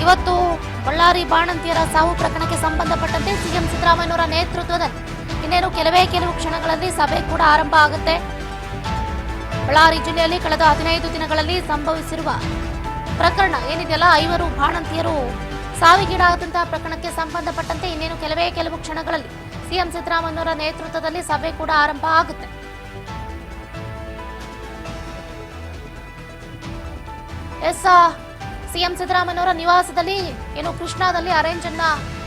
ಇವತ್ತು ಬಳ್ಳಾರಿ ಬಾಣಂತಿಯರ ಸಾವು ಪ್ರಕರಣಕ್ಕೆ ಸಂಬಂಧಪಟ್ಟಂತೆ ಸಿಎಂ ಸಿದ್ದರಾಮಯ್ಯನವರ ನೇತೃತ್ವದಲ್ಲಿ ಇನ್ನೇನು ಕೆಲವು ಕ್ಷಣಗಳಲ್ಲಿ ಸಭೆ ಕೂಡ ಆರಂಭ ಆಗುತ್ತೆ. ಬಳ್ಳಾರಿ ಜಿಲ್ಲೆಯಲ್ಲಿ ಕಳೆದ 15 ದಿನಗಳಲ್ಲಿ ಸಂಭವಿಸಿರುವ ಪ್ರಕರಣ ಏನಿದೆಯಲ್ಲ, 5 ಬಾಣಂತಿಯರು ಸಾವಿಗೀಡಾದಂತಹ ಪ್ರಕರಣಕ್ಕೆ ಸಂಬಂಧಪಟ್ಟಂತೆ ಇನ್ನೇನು ಕೆಲವು ಕ್ಷಣಗಳಲ್ಲಿ ಸಿಎಂ ಸಿದ್ದರಾಮಯ್ಯನವರ ನೇತೃತ್ವದಲ್ಲಿ ಸಭೆ ಕೂಡ ಆರಂಭ ಆಗುತ್ತೆ. ಸಿಎಂ ಸಿದ್ದರಾಮಯ್ಯನವರ ನಿವಾಸದಲ್ಲಿ ಕೃಷ್ಣಾದಲ್ಲಿ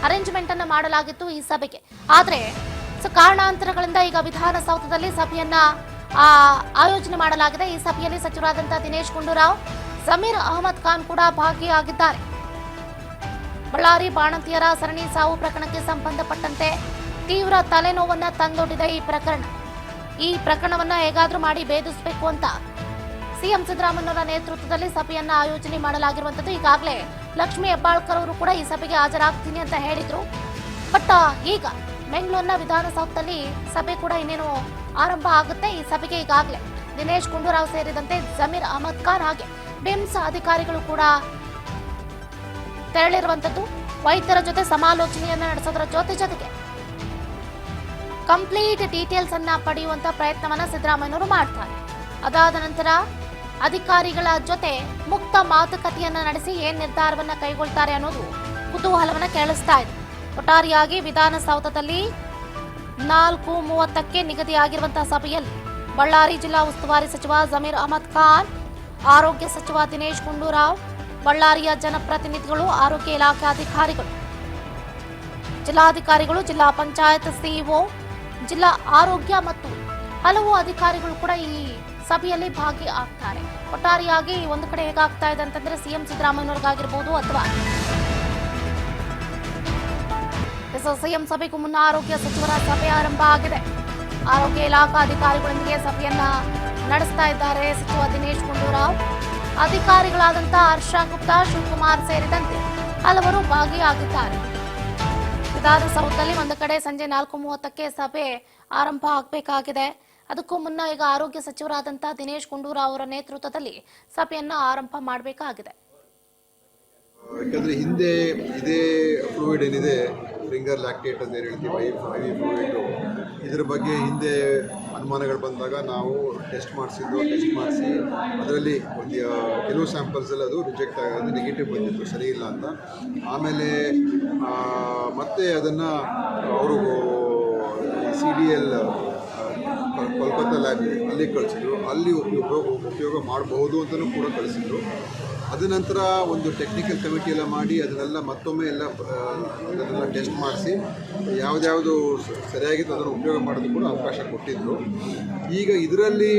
ಅರೇಂಜ್ಮೆಂಟ್ ಅನ್ನು ಮಾಡಲಾಗಿತ್ತು ಈ ಸಭೆಗೆ. ಆದ್ರೆ ಕಾರಣಾಂತರಗಳಿಂದ ಈಗ ವಿಧಾನಸೌಧದಲ್ಲಿ ಸಭೆಯನ್ನ ಆಯೋಜನೆ ಮಾಡಲಾಗಿದೆ. ಈ ಸಭೆಯಲ್ಲಿ ಸಚಿವರಾದಂತಹ ದಿನೇಶ್ ಗುಂಡೂರಾವ್, ಜಮೀರ್ ಅಹಮದ್ ಖಾನ್ ಕೂಡ ಭಾಗಿಯಾಗಿದ್ದಾರೆ. ಬಳ್ಳಾರಿ ಬಾಣಂತಿಯರ ಸರಣಿ ಸಾವು ಪ್ರಕರಣಕ್ಕೆ ಸಂಬಂಧಪಟ್ಟಂತೆ ತೀವ್ರ ತಲೆನೋವನ್ನ ತಂದೊಡ್ಡಿದೆ ಈ ಪ್ರಕರಣವನ್ನ ಹೇಗಾದ್ರೂ ಮಾಡಿ ಭೇದಿಸಬೇಕು ಅಂತ ಸಿಎಂ ಸಿದ್ದರಾಮಯ್ಯನವರ ನೇತೃತ್ವದಲ್ಲಿ ಸಭೆಯನ್ನ ಆಯೋಜನೆ ಮಾಡಲಾಗಿರುವಂತದ್ದು. ಈಗಾಗಲೇ ಲಕ್ಷ್ಮೀ ಹೆಬ್ಬಾಳ್ಕರ್ ಅವರು ಕೂಡ ಈ ಸಭೆಗೆ ಹಾಜರಾಗ್ತೀನಿ ಅಂತ ಹೇಳಿದ್ರು. ಬಟ್ ಈಗ ಬೆಂಗಳೂರಿನ ವಿಧಾನಸೌಧದಲ್ಲಿ ಸಭೆ ಕೂಡ ಇನ್ನೇನು ಆರಂಭ ಆಗುತ್ತೆ. ಈ ಸಭೆಗೆ ಈಗಾಗಲೇ ದಿನೇಶ್ ಗುಂಡೂರಾವ್ ಸೇರಿದಂತೆ ಜಮೀರ್ ಅಹಮದ್ ಖಾನ್ ಹಾಗೆ ಬಿಮ್ಸ್ ಅಧಿಕಾರಿಗಳು ಕೂಡ ತೆರಳಿರುವಂತದ್ದು. ವೈದ್ಯರ ಜೊತೆ ಸಮಾಲೋಚನೆಯನ್ನ ನಡೆಸೋದ್ರ ಜೊತೆಗೆ ಕಂಪ್ಲೀಟ್ ಡೀಟೇಲ್ಸ್ ಅನ್ನ ಪಡೆಯುವಂತ ಪ್ರಯತ್ನವನ್ನ ಸಿದ್ದರಾಮಯ್ಯನವರು ಮಾಡ್ತಾರೆ. ಅದಾದ ನಂತರ ಅಧಿಕಾರಿಗಳ ಜೊತೆ ಮುಕ್ತ ಮಾತುಕತೆಯನ್ನ ನಡೆಸಿ ಏನ್ ನಿರ್ಧಾರವನ್ನ ಕೈಗೊಳ್ತಾರೆ ಅನ್ನೋದು ಕುತೂಹಲವನ್ನ ಕೆರಳಿಸ್ತಾ ಇದೆ. ಒಟ್ಟಾರೆಯಾಗಿ ವಿಧಾನಸೌಧದಲ್ಲಿ 4:30ಕ್ಕೆ ನಿಗದಿಯಾಗಿರುವಂತಹ ಸಭೆಯಲ್ಲಿ ಬಳ್ಳಾರಿ ಜಿಲ್ಲಾ ಉಸ್ತುವಾರಿ ಸಚಿವ ಜಮೀರ್ ಅಹಮದ್ ಖಾನ್, ಆರೋಗ್ಯ ಸಚಿವ ದಿನೇಶ್ ಗುಂಡೂರಾವ್, ಬಳ್ಳಾರಿಯ ಜನಪ್ರತಿನಿಧಿಗಳು, ಆರೋಗ್ಯ ಇಲಾಖೆ ಅಧಿಕಾರಿಗಳು, ಜಿಲ್ಲಾಧಿಕಾರಿಗಳು, ಜಿಲ್ಲಾ ಪಂಚಾಯತ್ ಸಿಇಒ, ಜಿಲ್ಲಾ ಆರೋಗ್ಯ ಮತ್ತು ಹಲವು ಅಧಿಕಾರಿಗಳು ಕೂಡ ಈ ಸಭೆಯಲ್ಲಿ ಭಾಗಿಯಾಗ್ತಾರೆ. ಒಟ್ಟಾರೆಯಾಗಿ ಒಂದು ಕಡೆ ಹೇಗಾಗ್ತಾ ಇದೆ ಅಂತಂದ್ರೆ ಸಿಎಂ ಸಿದ್ದರಾಮಯ್ಯನವರಿಗಾಗಿರ್ಬೋದು ಅಥವಾ ಸಿಎಂ ಸಭೆಗೂ ಮುನ್ನ ಆರೋಗ್ಯ ಸಚಿವರ ಸಭೆ ಆರಂಭ ಆಗಿದೆ. ಆರೋಗ್ಯ ಇಲಾಖಾ ಅಧಿಕಾರಿಗಳೊಂದಿಗೆ ಸಭೆಯನ್ನ ನಡೆಸ್ತಾ ಇದ್ದಾರೆ ಸಚಿವ ದಿನೇಶ್ ಗುಂಡೂರಾವ್. ಅಧಿಕಾರಿಗಳಾದಂತಹ ಹರ್ಷ ಗುಪ್ತಾ, ಶಿವಕುಮಾರ್ ಸೇರಿದಂತೆ ಹಲವರು ಭಾಗಿಯಾಗಿದ್ದಾರೆ. ವಿಧಾನಸೌಧದಲ್ಲಿ ಒಂದು ಕಡೆ ಸಂಜೆ 4:30ಕ್ಕೆ ಸಭೆ ಆರಂಭ ಆಗಬೇಕಾಗಿದೆ. ಅದಕ್ಕೂ ಮುನ್ನ ಈಗ ಆರೋಗ್ಯ ಸಚಿವರಾದಂತಹ ದಿನೇಶ್ ಗುಂಡೂರಾವ್ ಅವರ ನೇತೃತ್ವದಲ್ಲಿ ಸಭೆಯನ್ನ ಆರಂಭ ಮಾಡಬೇಕಾಗಿದೆ. ಯಾಕಂದ್ರೆ ಹಿಂದೆ ಇದೇ ಫ್ಲೂಯಿಡ್ ಏನಿದೆ, ಫಿಂಗರ್ ಲ್ಯಾಕ್ಟೇಟ್ ಅಂತ ಏನು ಹೇಳ್ತೀವಿ, ಐವಿ ಫ್ಲೂಯಿಡ್, ಇದರ ಬಗ್ಗೆ ಹಿಂದೆ ಅನುಮಾನಗಳು ಬಂದಾಗ ನಾವು ಟೆಸ್ಟ್ ಮಾಡಿಸಿ ಅದರಲ್ಲಿ ಒಂದು ಕೆಲವು ಸ್ಯಾಂಪಲ್ಸಲ್ಲಿ ಅದು ರಿಜೆಕ್ಟ್ ಆಗೋದು, ನೆಗೆಟಿವ್ ಬಂದಿತ್ತು, ಸರಿ ಇಲ್ಲ ಅಂತ. ಆಮೇಲೆ ಮತ್ತೆ ಅದನ್ನು ಅವರು CDL ಕೋಲ್ಕತ್ತಾ ಲ್ಯಾಬ್ ಇದೆ, ಅಲ್ಲಿ ಕಳಿಸಿದ್ರು. ಅಲ್ಲಿ ಉಪಯೋಗ ಮಾಡಬಹುದು ಅಂತಲೂ ಕೂಡ ಕಳಿಸಿದ್ರು. ಅದ ನಂತರ ಒಂದು ಟೆಕ್ನಿಕಲ್ ಕಮಿಟಿ ಎಲ್ಲ ಮಾಡಿ ಅದನ್ನೆಲ್ಲ ಮತ್ತೊಮ್ಮೆ ಅದನ್ನೆಲ್ಲ ಟೆಸ್ಟ್ ಮಾಡಿಸಿ ಯಾವುದ್ಯಾವುದು ಸರಿಯಾಗಿತ್ತು ಅದನ್ನು ಉಪಯೋಗ ಮಾಡೋದು ಕೂಡ ಅವಕಾಶ ಕೊಟ್ಟಿದ್ದರು. ಈಗ ಇದರಲ್ಲಿ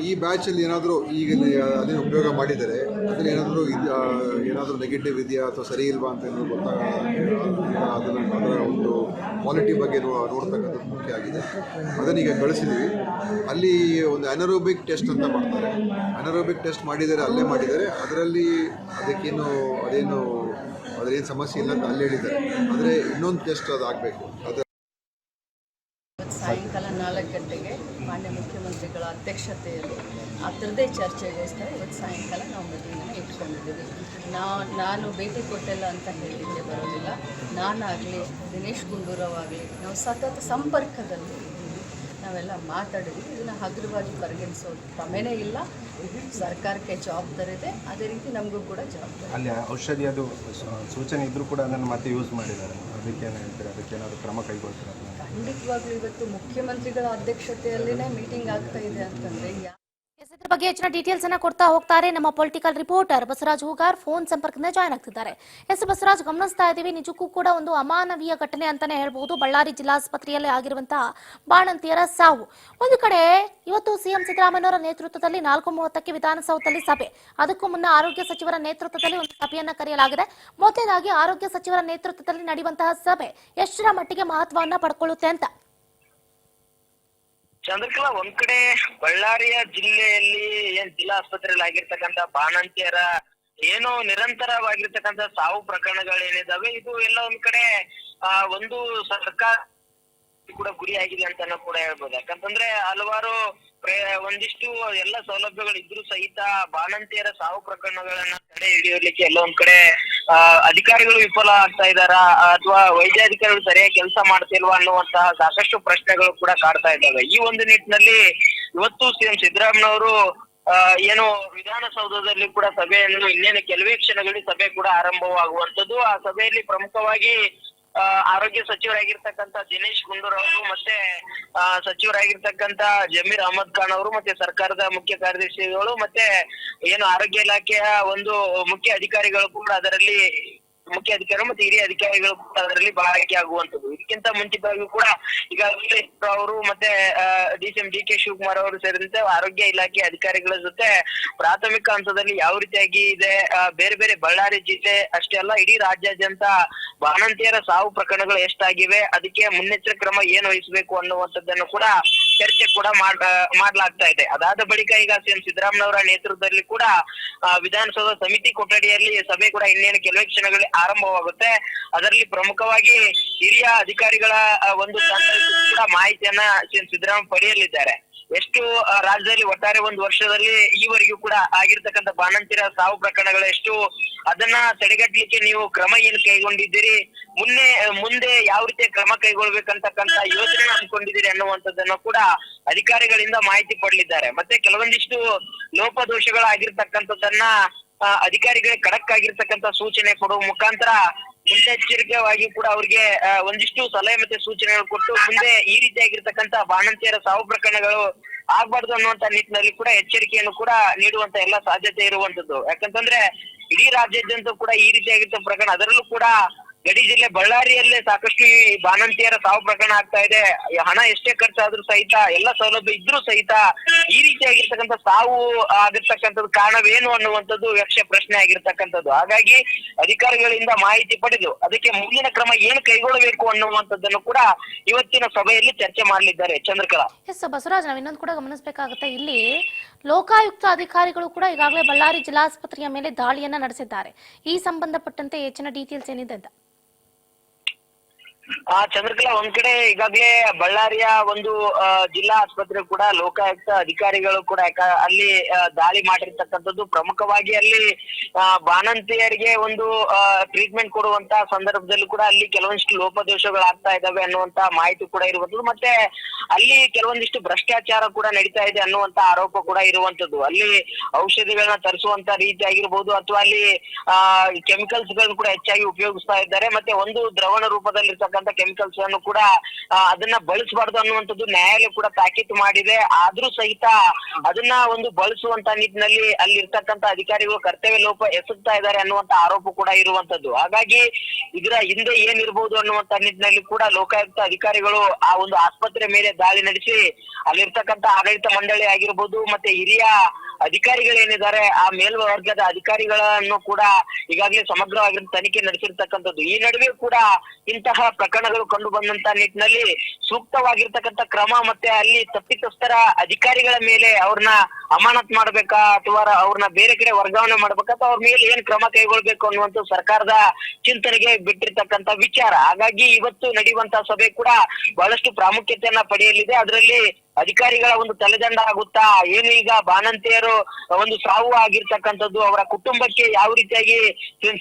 ಈ ಬ್ಯಾಚಲ್ಲಿ ಏನಾದರೂ ಈಗ ಅದನ್ನು ಉಪಯೋಗ ಮಾಡಿದರೆ ಅದರಲ್ಲಿ ಏನಾದರೂ ನೆಗೆಟಿವ್ ಇದೆಯಾ ಅಥವಾ ಸರಿ ಇಲ್ವಾ ಅಂತ ಏನಾದರೂ ಅದರ ಒಂದು ಕ್ವಾಲಿಟಿ ಬಗ್ಗೆ ನೋಡ್ತಕ್ಕಂಥದ್ದು ಮುಖ್ಯ ಆಗಿದೆ. ಅದನ್ನೀಗ ಕಳಿಸಿದ್ದೀವಿ. ಅಲ್ಲಿ ಒಂದು ಅನರೋಬಿಕ್ ಟೆಸ್ಟ್ ಅಂತ ಮಾಡ್ತಾರೆ. ಅನರೋಬಿಕ್ ಟೆಸ್ಟ್ ಅಲ್ಲೇ ಮಾಡಿದ್ದಾರೆ. ಅದರಲ್ಲಿ ಅದೇನು ಸಮಸ್ಯೆ ಇಲ್ಲ ಅಂತ ಅಲ್ಲಿ ಹೇಳಿದ್ದಾರೆ. ಆದರೆ ಇನ್ನೊಂದು ಟೆಸ್ಟ್ ಅದು ಆಗಬೇಕು. ಸಾಯಂಕಾಲ 4 ಗಂಟೆಗೆ ಮಾನ್ಯ ಮುಖ್ಯಮಂತ್ರಿಗಳ ಅಧ್ಯಕ್ಷತೆಯಲ್ಲಿ ಅದರದ್ದೇ ಚರ್ಚೆಗೋಸ್ಕರ ಇವತ್ತು ಸಾಯಂಕಾಲ ನಾವು ಮೀಟಿಂಗನ್ನು ಇಟ್ಕೊಂಡಿದ್ದೀವಿ. ನಾನು ಭೇಟಿ ಕೊಟ್ಟಿಲ್ಲ ಅಂತ ಹೇಳಲಿಕ್ಕೆ ಬರೋದಿಲ್ಲ. ನಾನಾಗಲಿ ದಿನೇಶ್ ಗುಂಡೂರಾವ್ ಆಗಲಿ ನಾವು ಸತತ ಸಂಪರ್ಕದಲ್ಲಿ ಇದ್ದೀವಿ. ನಾವೆಲ್ಲ ಮಾತಾಡಿದ್ವಿ. ಇದನ್ನು ಹಗುರವಾಗಿ ಪರಿಗಣಿಸೋದು ಕ್ರಮೇನೇ ಇಲ್ಲ. ಸರ್ಕಾರಕ್ಕೆ ಜವಾಬ್ದಾರಿ ಇದೆ, ಅದೇ ರೀತಿ ನಮಗೂ ಕೂಡ ಜವಾಬ್ದಾರಿ. ಅಲ್ಲಿ ಔಷಧಿ ಅದು ಸೂಚನೆ ಇದ್ದರೂ ಕೂಡ ಅದನ್ನು ಮತ್ತೆ ಯೂಸ್ ಮಾಡಿದ್ದಾರೆ. ಅದಕ್ಕೇನು ಹೇಳ್ತಾರೆ, ಅದಕ್ಕೇನಾದರೂ ಕ್ರಮ ಕೈಗೊಳ್ತಾರೆ? ಖಂಡಿತವಾಗ್ಲೂ ಇವತ್ತು ಮುಖ್ಯಮಂತ್ರಿಗಳ ಅಧ್ಯಕ್ಷತೆಯಲ್ಲಿನೇ ಮೀಟಿಂಗ್ ಆಗ್ತಾ ಇದೆ ಅಂತಂದ್ರೆ ಇದ್ರ ಬಗ್ಗೆ ಹೆಚ್ಚಿನ ಡೀಟೇಲ್ಸ್ ಅನ್ನ ಕೊಡ್ತಾ ಹೋಗ್ತಾರೆ ನಮ್ಮ political reporter Basavaraj Hoogar phone ಸಂಪರ್ಕದಿಂದ ಜಾಯ್ನ್ ಆಗ್ತಿದ್ದಾರೆ. ಬಸವರಾಜ್, ಗಮನಿಸ್ತಾ ಇದ್ದೀವಿ, ನಿಜಕ್ಕೂ ಕೂಡ ಒಂದು ಅಮಾನವೀಯ ಘಟನೆ ಅಂತಾನೆ ಹೇಳ್ಬಹುದು. ಬಳ್ಳಾರಿ ಜಿಲ್ಲಾಸ್ಪತ್ರೆಯಲ್ಲಿ ಆಗಿರುವಂತಹ ಬಾಣಂತಿಯರ ಸಾವು. ಒಂದು ಕಡೆ ಇವತ್ತು ಸಿಎಂ ಸಿದ್ದರಾಮಯ್ಯನವರ ನೇತೃತ್ವದಲ್ಲಿ 4:30ಕ್ಕೆ ವಿಧಾನಸೌಧದಲ್ಲಿ ಸಭೆ, ಅದಕ್ಕೂ ಮುನ್ನ ಆರೋಗ್ಯ ಸಚಿವರ ನೇತೃತ್ವದಲ್ಲಿ ಒಂದು ಸಭೆಯನ್ನ ಕರೆಯಲಾಗಿದೆ. ಮೊದಲಾಗಿ ಆರೋಗ್ಯ ಸಚಿವರ ನೇತೃತ್ವದಲ್ಲಿ ನಡೆಯುವಂತಹ ಸಭೆ ಎಷ್ಟರ ಮಟ್ಟಿಗೆ ಮಹತ್ವವನ್ನ ಪಡ್ಕೊಳ್ಳುತ್ತೆ ಅಂತ? ಚಂದ್ರಕಲಾ, ಒಂದ್ ಕಡೆ ಬಳ್ಳಾರಿಯ ಜಿಲ್ಲೆಯಲ್ಲಿ ಜಿಲ್ಲಾ ಆಸ್ಪತ್ರೆಯಲ್ಲಿ ಆಗಿರ್ತಕ್ಕಂಥ ಬಾಣಂತಿಯರ ಏನೋ ನಿರಂತರವಾಗಿರ್ತಕ್ಕಂಥ ಸಾವು ಪ್ರಕರಣಗಳೇನಿದಾವೆ, ಇದು ಎಲ್ಲ ಒಂದ್ ಕಡೆ ಒಂದು ಸರ್ಕಾರ ಕೂಡ ಗುರಿಯಾಗಿದೆ ಅಂತಾನು ಕೂಡ ಹೇಳ್ಬೋದು. ಯಾಕಂತಂದ್ರೆ ಹಲವಾರು ಒಂದಿಷ್ಟು ಎಲ್ಲ ಸೌಲಭ್ಯಗಳು ಇದ್ರೂ ಸಹಿತ ಬಾಣಂತಿಯರ ಸಾವು ಪ್ರಕರಣಗಳನ್ನ ತಡೆ ಹಿಡಿಯೋಲಿಕ್ಕೆ ಎಲ್ಲ ಒಂದ್ ಕಡೆ ಅಧಿಕಾರಿಗಳು ವಿಫಲ ಆಗ್ತಾ ಇದ್ದಾರಾ ಅಥವಾ ವೈದ್ಯಾಧಿಕಾರಿಗಳು ಸರಿಯಾಗಿ ಕೆಲಸ ಮಾಡ್ತಿಲ್ವಾ ಅನ್ನುವಂತಹ ಸಾಕಷ್ಟು ಪ್ರಶ್ನೆಗಳು ಕೂಡ ಕಾಡ್ತಾ ಇದ್ದಾವೆ. ಈ ಒಂದು ನಿಟ್ಟಿನಲ್ಲಿ ಇವತ್ತು ಸಿಎಂ ಸಿದ್ದರಾಮಯ್ಯನವರು ಏನು ವಿಧಾನಸೌಧದಲ್ಲಿ ಕೂಡ ಸಭೆಯನ್ನು ಇನ್ನೇನು ಕೆಲವೇ ಕ್ಷಣಗಳಲ್ಲಿ ಸಭೆ ಕೂಡ ಆರಂಭವಾಗುವಂತದ್ದು. ಆ ಸಭೆಯಲ್ಲಿ ಪ್ರಮುಖವಾಗಿ ಆರೋಗ್ಯ ಸಚಿವರಾಗಿರ್ತಕ್ಕಂಥ ದಿನೇಶ್ ಗುಂಡೂರಾವ್ ಅವರು ಮತ್ತೆ ಸಚಿವರಾಗಿರ್ತಕ್ಕಂಥ ಜಮೀರ್ ಅಹಮದ್ ಖಾನ್ ಅವರು ಮತ್ತೆ ಸರ್ಕಾರದ ಮುಖ್ಯ ಕಾರ್ಯದರ್ಶಿಗಳು ಮತ್ತೆ ಏನು ಆರೋಗ್ಯ ಇಲಾಖೆಯ ಒಂದು ಮುಖ್ಯ ಅಧಿಕಾರಿಗಳು ಕೂಡ ಅದರಲ್ಲಿ ಮುಖ್ಯ ಅಧಿಕಾರಿಗಳು ಮತ್ತೆ ಹಿರಿಯ ಅಧಿಕಾರಿಗಳು ಕೂಡ ಅದರಲ್ಲಿ ಭಾಗಿಯಾಗುವಂತದ್ದು. ಇದಕ್ಕಿಂತ ಮುಂಚಿತವಾಗಿ ಕೂಡ ಈಗಾಗಲೇ ಅವರು ಮತ್ತೆ ಡಿಸಿಎಂ ಡಿ.ಕೆ. ಶಿವಕುಮಾರ್ ಅವರು ಸೇರಿದಂತೆ ಆರೋಗ್ಯ ಇಲಾಖೆ ಅಧಿಕಾರಿಗಳ ಜೊತೆ ಪ್ರಾಥಮಿಕ ಹಂತದಲ್ಲಿ ಯಾವ ರೀತಿಯಾಗಿ ಇದೆ, ಬೇರೆ ಬೇರೆ ಬಳ್ಳಾರಿ ಜಿಲ್ಲೆ ಅಷ್ಟೇ ಅಲ್ಲ ಇಡೀ ರಾಜ್ಯಾದ್ಯಂತ ಬಾಣಂತಿಯರ ಸಾವು ಪ್ರಕರಣಗಳು ಎಷ್ಟಾಗಿವೆ, ಅದಕ್ಕೆ ಮುನ್ನೆಚ್ಚರಿಕೆ ಕ್ರಮ ಏನು ವಹಿಸಬೇಕು ಅನ್ನುವಂಥದ್ದನ್ನು ಕೂಡ ಚರ್ಚೆ ಕೂಡ ಮಾಡ್ಲಾಗ್ತಾ ಇದೆ. ಅದಾದ ಬಳಿಕ ಈಗ ಸಿಎಂ ಸಿದ್ದರಾಮಯ್ಯನವರ ನೇತೃತ್ವದಲ್ಲಿ ಕೂಡ ವಿಧಾನಸೌಧ ಸಮಿತಿ ಕೊಠಡಿಯಲ್ಲಿ ಸಭೆ ಕೂಡ ಇನ್ನೇನು ಕೆಲವೇ ಕ್ಷಣಗಳಲ್ಲಿ ಆರಂಭವಾಗುತ್ತೆ. ಅದರಲ್ಲಿ ಪ್ರಮುಖವಾಗಿ ಹಿರಿಯ ಅಧಿಕಾರಿಗಳ ಒಂದು ತಂಡಕ್ಕೂ ಕೂಡ ಮಾಹಿತಿಯನ್ನ ಸಿಎಂ ಸಿದ್ದರಾಮಯ್ಯ ಪಡೆಯಲಿದ್ದಾರೆ. ಎಷ್ಟು ರಾಜ್ಯದಲ್ಲಿ ಒಟ್ಟಾರೆ ಒಂದು ವರ್ಷದಲ್ಲಿ ಈವರೆಗೂ ಕೂಡ ಆಗಿರ್ತಕ್ಕಂಥ ಬಾಣಂತಿಯರ ಸಾವು ಪ್ರಕರಣಗಳು ಎಷ್ಟು, ಅದನ್ನ ತಡೆಗಟ್ಟಲಿಕ್ಕೆ ನೀವು ಕ್ರಮ ಏನು ಕೈಗೊಂಡಿದ್ದೀರಿ, ಮುಂದೆ ಯಾವ ರೀತಿಯ ಕ್ರಮ ಕೈಗೊಳ್ಬೇಕಂತಕ್ಕಂತ ಯೋಜನೆ ಅನ್ಕೊಂಡಿದ್ದೀರಿ ಅನ್ನುವಂಥದ್ದನ್ನು ಕೂಡ ಅಧಿಕಾರಿಗಳಿಂದ ಮಾಹಿತಿ ಪಡೆದಿದ್ದಾರೆ. ಮತ್ತೆ ಕೆಲವೊಂದಿಷ್ಟು ಲೋಪದೋಷಗಳಾಗಿರ್ತಕ್ಕಂಥದ್ದನ್ನ ಅಧಿಕಾರಿಗಳಿಗೆ ಖಡಕ್ ಆಗಿರ್ತಕ್ಕಂಥ ಸೂಚನೆ ಕೊಡುವ ಮುಖಾಂತರ ಮುನ್ನೆಚ್ಚರಿಕೆಯಾಗಿ ಕೂಡ ಅವ್ರಿಗೆ ಒಂದಿಷ್ಟು ಸಲಹೆ ಮತ್ತೆ ಸೂಚನೆಗಳು ಕೊಟ್ಟು ಮುಂದೆ ಈ ರೀತಿಯಾಗಿರ್ತಕ್ಕಂಥ ಬಾಣಂತಿಯರ ಸಾವು ಪ್ರಕರಣಗಳು ಆಗ್ಬಾರ್ದು ಅನ್ನುವಂತ ನಿಟ್ಟಿನಲ್ಲಿ ಕೂಡ ಎಚ್ಚರಿಕೆಯನ್ನು ಕೂಡ ನೀಡುವಂತ ಎಲ್ಲ ಸಾಧ್ಯತೆ ಇರುವಂತದ್ದು. ಯಾಕಂತಂದ್ರೆ ಇಡೀ ರಾಜ್ಯಾದ್ಯಂತ ಕೂಡ ಈ ರೀತಿಯಾಗಿದ್ದ ಪ್ರಕರಣ, ಅದರಲ್ಲೂ ಕೂಡ ಗಡಿ ಜಿಲ್ಲೆ ಬಳ್ಳಾರಿಯಲ್ಲೇ ಸಾಕಷ್ಟು ಈ ಬಾಣಂತಿಯರ ಸಾವು ಪ್ರಕರಣ ಆಗ್ತಾ ಇದೆ. ಹಣ ಎಷ್ಟೇ ಖರ್ಚಾದ್ರೂ ಸಹಿತ, ಎಲ್ಲ ಸೌಲಭ್ಯ ಇದ್ರೂ ಸಹಿತ ಈ ರೀತಿಯಾಗಿರ್ತಕ್ಕಂಥ ಸಾವು ಆಗಿರ್ತಕ್ಕಂಥದ್ದು ಕಾರಣವೇನು ಅನ್ನುವಂಥದ್ದು ಯಕ್ಷ ಪ್ರಶ್ನೆ ಆಗಿರ್ತಕ್ಕಂಥದ್ದು. ಹಾಗಾಗಿ ಅಧಿಕಾರಿಗಳಿಂದ ಮಾಹಿತಿ ಪಡೆದು ಅದಕ್ಕೆ ಮುಂದಿನ ಕ್ರಮ ಏನು ಕೈಗೊಳ್ಳಬೇಕು ಅನ್ನುವಂಥದ್ದನ್ನು ಕೂಡ ಇವತ್ತಿನ ಸಭೆಯಲ್ಲಿ ಚರ್ಚೆ ಮಾಡಲಿದ್ದಾರೆ. ಚಂದ್ರಕಲಾ. ಎಸ್ ಬಸವರಾಜ್, ನಾವು ಇನ್ನೊಂದು ಕೂಡ ಗಮನಿಸಬೇಕಾಗುತ್ತೆ, ಇಲ್ಲಿ ಲೋಕಾಯುಕ್ತ ಅಧಿಕಾರಿಗಳು ಕೂಡ ಈಗಾಗಲೇ ಬಳ್ಳಾರಿ ಜಿಲ್ಲಾಸ್ಪತ್ರೆಯ ಮೇಲೆ ದಾಳಿಯನ್ನ ನಡೆಸಿದ್ದಾರೆ. ಈ ಸಂಬಂಧಪಟ್ಟಂತೆ ಹೆಚ್ಚಿನ ಡೀಟೇಲ್ಸ್ ಏನಿದೆ ಅಂತ? ಚಂದ್ರಕಲಾ, ಒಂದ್ ಕಡೆ ಈಗಾಗಲೇ ಬಳ್ಳಾರಿಯ ಒಂದು ಜಿಲ್ಲಾ ಆಸ್ಪತ್ರೆ ಕೂಡ ಲೋಕಾಯುಕ್ತ ಅಧಿಕಾರಿಗಳು ಕೂಡ ಅಲ್ಲಿ ದಾಳಿ ಮಾಡಿರ್ತಕ್ಕಂಥದ್ದು. ಪ್ರಮುಖವಾಗಿ ಅಲ್ಲಿ ಬಾಣಂತಿಯರಿಗೆ ಒಂದು ಟ್ರೀಟ್ಮೆಂಟ್ ಕೊಡುವಂತ ಸಂದರ್ಭದಲ್ಲಿ ಕೂಡ ಅಲ್ಲಿ ಕೆಲವೊಂದಿಷ್ಟು ಲೋಪದೋಷಗಳಾಗ್ತಾ ಇದಾವೆ ಅನ್ನುವಂತ ಮಾಹಿತಿ ಕೂಡ ಇರುವಂತದ್ದು. ಮತ್ತೆ ಅಲ್ಲಿ ಕೆಲವೊಂದಿಷ್ಟು ಭ್ರಷ್ಟಾಚಾರ ಕೂಡ ನಡೀತಾ ಇದೆ ಅನ್ನುವಂತ ಆರೋಪ ಕೂಡ ಇರುವಂತದ್ದು. ಅಲ್ಲಿ ಔಷಧಿಗಳನ್ನ ತರಿಸುವಂತ ರೀತಿ ಆಗಿರ್ಬೋದು ಅಥವಾ ಅಲ್ಲಿ ಕೆಮಿಕಲ್ಸ್ ಗಳನ್ನು ಕೂಡ ಹೆಚ್ಚಾಗಿ ಉಪಯೋಗಿಸ್ತಾ ಇದ್ದಾರೆ. ಮತ್ತೆ ಒಂದು ದ್ರವಣ ರೂಪದಲ್ಲಿ ಕೆಮಿಕಲ್ಸ್ ಅನ್ನು ಕೂಡ ಅದನ್ನ ಬಳಸಬಾರ್ದು ಅನ್ನುವಂಥದ್ದು ನ್ಯಾಯಾಲಯ ಕೂಡ ತಾಕೀತು ಮಾಡಿದೆ. ಆದ್ರೂ ಸಹಿತ ಅದನ್ನ ಒಂದು ಬಳಸುವಂತ ನಿಟ್ಟಿನಲ್ಲಿ ಅಲ್ಲಿ ಇರ್ತಕ್ಕಂಥ ಅಧಿಕಾರಿಗಳು ಕರ್ತವ್ಯ ಲೋಪ ಎಸಗ್ತಾ ಇದ್ದಾರೆ ಅನ್ನುವಂತ ಆರೋಪ ಕೂಡ ಇರುವಂತದ್ದು. ಹಾಗಾಗಿ ಇದರ ಹಿಂದೆ ಏನಿರ್ಬೋದು ಅನ್ನುವಂತ ನಿಟ್ಟಿನಲ್ಲಿ ಕೂಡ ಲೋಕಾಯುಕ್ತ ಅಧಿಕಾರಿಗಳು ಆ ಒಂದು ಆಸ್ಪತ್ರೆ ಮೇಲೆ ದಾಳಿ ನಡೆಸಿ ಅಲ್ಲಿರ್ತಕ್ಕಂಥ ಆಡಳಿತ ಮಂಡಳಿ ಆಗಿರ್ಬೋದು ಮತ್ತೆ ಹಿರಿಯ ಅಧಿಕಾರಿಗಳೇನಿದ್ದಾರೆ ಆ ಮೇಲ್ವರ್ಗದ ಅಧಿಕಾರಿಗಳನ್ನು ಕೂಡ ಈಗಾಗಲೇ ಸಮಗ್ರವಾಗಿ ತನಿಖೆ ನಡೆಸಿರ್ತಕ್ಕಂಥದ್ದು. ಈ ನಡುವೆ ಕೂಡ ಇಂತಹ ಪ್ರಕರಣಗಳು ಕಂಡು ಬಂದಂತ ನಿಟ್ಟಿನಲ್ಲಿ ಸೂಕ್ತವಾಗಿರ್ತಕ್ಕಂಥ ಕ್ರಮ ಮತ್ತೆ ಅಲ್ಲಿ ತಪ್ಪಿತಸ್ಥರ ಅಧಿಕಾರಿಗಳ ಮೇಲೆ ಅವ್ರನ್ನ ಅಮಾನತ್ ಮಾಡ್ಬೇಕಾ ಅಥವಾ ಅವ್ರನ್ನ ಬೇರೆ ಕಡೆ ವರ್ಗಾವಣೆ ಮಾಡ್ಬೇಕಾ ಅಥವಾ ಅವ್ರ ಮೇಲೆ ಏನ್ ಕ್ರಮ ಕೈಗೊಳ್ಬೇಕು ಅನ್ನುವಂಥ ಸರ್ಕಾರದ ಚಿಂತನೆಗೆ ಬಿಟ್ಟಿರ್ತಕ್ಕಂಥ ವಿಚಾರ. ಹಾಗಾಗಿ ಇವತ್ತು ನಡೆಯುವಂತಹ ಸಭೆ ಕೂಡ ಬಹಳಷ್ಟು ಪ್ರಾಮುಖ್ಯತೆಯನ್ನ ಪಡೆಯಲಿದೆ. ಅದರಲ್ಲಿ ಅಧಿಕಾರಿಗಳ ಒಂದು ತಲೆದಂಡ ಆಗುತ್ತಾ, ಏನು ಈಗ ಬಾಣಂತಿಯರು ಒಂದು ಸಾವು ಆಗಿರ್ತಕ್ಕಂಥದ್ದು ಅವರ ಕುಟುಂಬಕ್ಕೆ ಯಾವ ರೀತಿಯಾಗಿ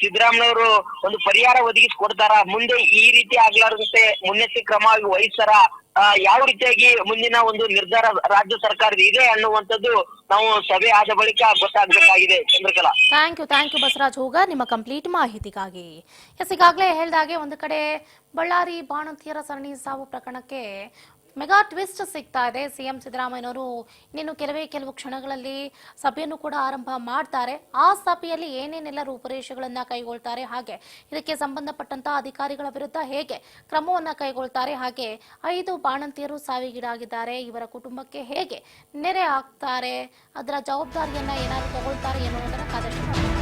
ಸಿದ್ದರಾಮಯ್ಯವರು ಒಂದು ಪರಿಹಾರ ಒದಗಿಸಿಕೊಡ್ತಾರ, ಮುಂದೆ ಈ ರೀತಿ ಆಗ್ಲಾರಂತೆ ಮುನ್ನೆಚ್ಚರಿಕೆ ಕ್ರಮ ವಹಿಸ್ತಾರ, ಯಾವ ರೀತಿಯಾಗಿ ಮುಂದಿನ ಒಂದು ನಿರ್ಧಾರ ರಾಜ್ಯ ಸರ್ಕಾರದ ಇದೆ ಅನ್ನುವಂಥದ್ದು ನಾವು ಸಭೆ ಆದ ಬಳಿಕ ಗೊತ್ತಾಗಬೇಕಾಗಿದೆ. ಚಂದ್ರಕಲಾ, ಥ್ಯಾಂಕ್ ಯು ಬಸವರಾಜ್ ಹೋಗ ನಿಮ್ಮ ಕಂಪ್ಲೀಟ್ ಮಾಹಿತಿಗಾಗಿ. ಎಸ್, ಈಗಾಗಲೇ ಹೇಳಿದಾಗೆ ಒಂದು ಕಡೆ ಬಳ್ಳಾರಿ ಬಾಣಂತಿಯರ ಸರಣಿ ಸಾವು ಪ್ರಕರಣಕ್ಕೆ ಮೆಗಾ ಟ್ವಿಸ್ಟ್ ಸಿಗ್ತಾ ಇದೆ. ಸಿಎಂ ಸಿದ್ದರಾಮಯ್ಯನವರು ಇನ್ನೇನು ಕೆಲವು ಕ್ಷಣಗಳಲ್ಲಿ ಸಭೆಯನ್ನು ಕೂಡ ಆರಂಭ ಮಾಡ್ತಾರೆ. ಆ ಸಭೆಯಲ್ಲಿ ಏನೇನೆಲ್ಲ ರೂಪುರೇಷೆಗಳನ್ನ ಕೈಗೊಳ್ತಾರೆ, ಹಾಗೆ ಇದಕ್ಕೆ ಸಂಬಂಧಪಟ್ಟಂತಹ ಅಧಿಕಾರಿಗಳ ವಿರುದ್ಧ ಹೇಗೆ ಕ್ರಮವನ್ನ ಕೈಗೊಳ್ತಾರೆ, ಹಾಗೆ 5 ಬಾಣಂತಿಯರು ಸಾವಿಗೀಡಾಗಿದ್ದಾರೆ, ಇವರ ಕುಟುಂಬಕ್ಕೆ ಹೇಗೆ ನೆರೆ ಆಗ್ತಾರೆ, ಅದರ ಜವಾಬ್ದಾರಿಯನ್ನ ಏನಾದ್ರು ತಗೊಳ್ತಾರೆ ಎನ್ನುವುದನ್ನು ಕಾದಷ್ಟು